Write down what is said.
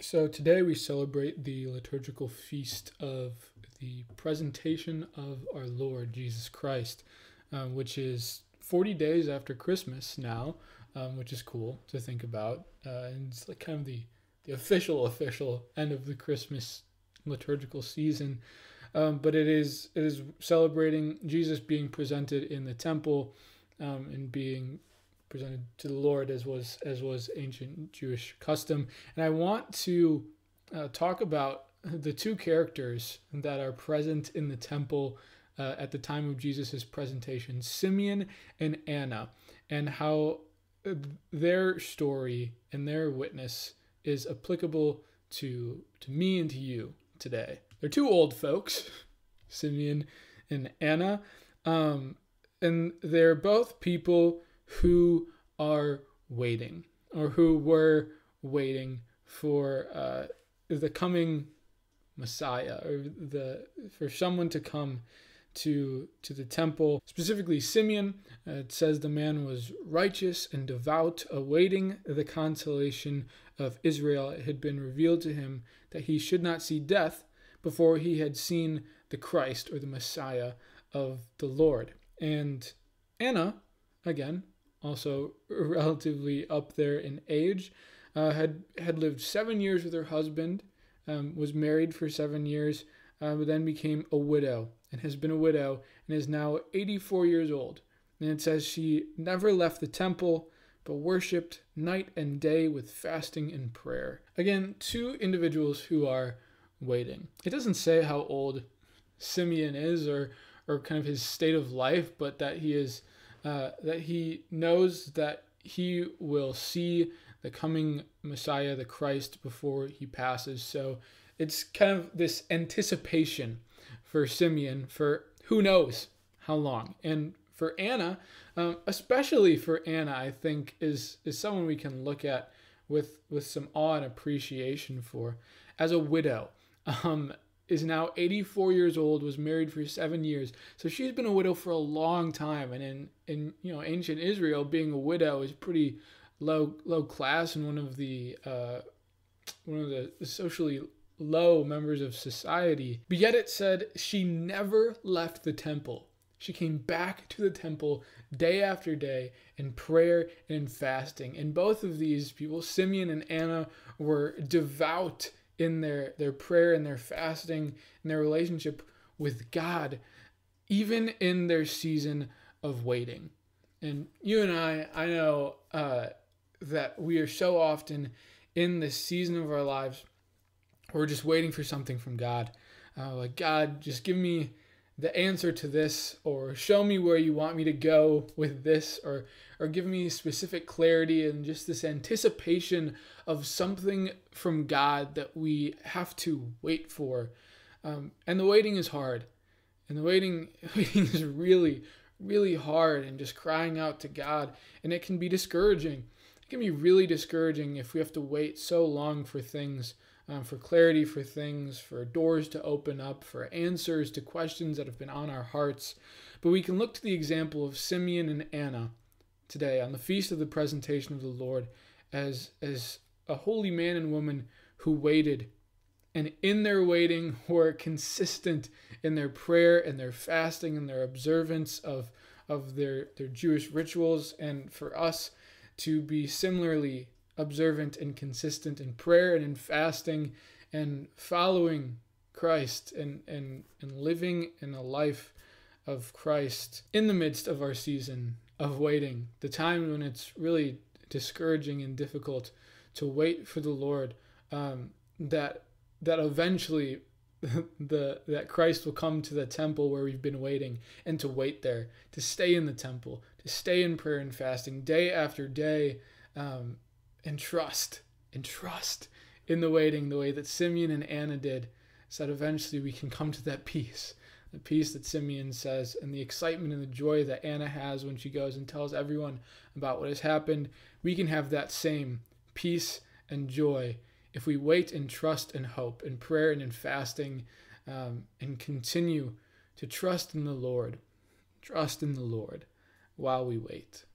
So today we celebrate the liturgical feast of the presentation of our Lord Jesus Christ, which is 40 days after Christmas now, which is cool to think about. And it's like kind of the official end of the Christmas liturgical season. But it is celebrating Jesus being presented in the temple and being presented to the Lord as was ancient Jewish custom. And I want to talk about the two characters that are present in the temple at the time of Jesus' presentation, Simeon and Anna, and how their story and their witness is applicable to me and to you today. They're two old folks, Simeon and Anna, and they're both people who are waiting, or who were waiting for the coming Messiah, or for someone to come to the temple. Specifically, Simeon, it says the man was righteous and devout, awaiting the consolation of Israel. It had been revealed to him that he should not see death before he had seen the Christ, or the Messiah of the Lord. And Anna, again, also relatively up there in age, had lived 7 years with her husband, was married for 7 years, but then became a widow, and has been a widow, and is now 84 years old. And it says she never left the temple, but worshipped night and day with fasting and prayer. Again, two individuals who are waiting. It doesn't say how old Simeon is, or kind of his state of life, but that he is that he knows that he will see the coming Messiah, the Christ, before he passes. So it's kind of this anticipation for Simeon for who knows how long. And for Anna, especially for Anna, I think is someone we can look at with some awe and appreciation for. As a widow, is now 84 years old, was married for 7 years. So she's been a widow for a long time. And in ancient Israel, being a widow is pretty low class, and one of the socially low members of society. But yet it said she never left the temple. She came back to the temple day after day in prayer and in fasting. And both of these people, Simeon and Anna, were devout in their prayer and their fasting and their relationship with God, even in their season of waiting. And you and I know that we are so often in this season of our lives, we're just waiting for something from God. Like, God, just give me the answer to this, or show me where you want me to go with this, or give me specific clarity, and just this anticipation of something from God that we have to wait for. And the waiting is hard. And the waiting is really, really hard, and just crying out to God. And it can be discouraging. It can be really discouraging if we have to wait so long for things, for clarity for things, for doors to open up, for answers to questions that have been on our hearts. But we can look to the example of Simeon and Anna today on the feast of the presentation of the Lord as a holy man and woman who waited, and in their waiting were consistent in their prayer and their fasting and their observance of their Jewish rituals, and for us to be similarly observant and consistent in prayer and in fasting and following Christ and living in a life of Christ in the midst of our season of waiting, the time when it's really discouraging and difficult to wait for the Lord, that eventually that Christ will come to the temple where we've been waiting, and to wait there, to stay in the temple, to stay in prayer and fasting day after day, and trust in the waiting, the way that Simeon and Anna did, so that eventually we can come to that peace. The peace that Simeon says, and the excitement and the joy that Anna has when she goes and tells everyone about what has happened. We can have that same peace and joy if we wait in trust and hope, in prayer and in fasting, and continue to trust in the Lord while we wait.